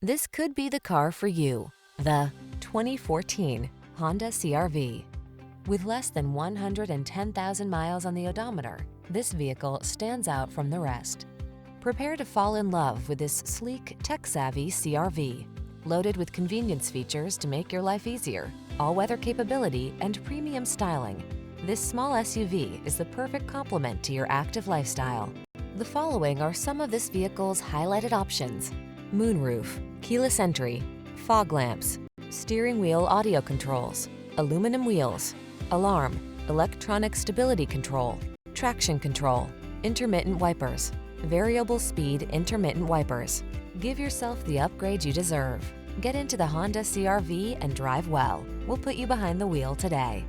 This could be the car for you. The 2014 Honda CR-V. With less than 110,000 miles on the odometer, this vehicle stands out from the rest. Prepare to fall in love with this sleek, tech-savvy CR-V. Loaded with convenience features to make your life easier, all-weather capability, and premium styling, this small SUV is the perfect complement to your active lifestyle. The following are some of this vehicle's highlighted options: moonroof, keyless entry, fog lamps, steering wheel audio controls, aluminum wheels, alarm, electronic stability control, traction control, intermittent wipers, variable speed intermittent wipers. Give yourself the upgrade you deserve. Get into the Honda CR-V and drive well. We'll put you behind the wheel today.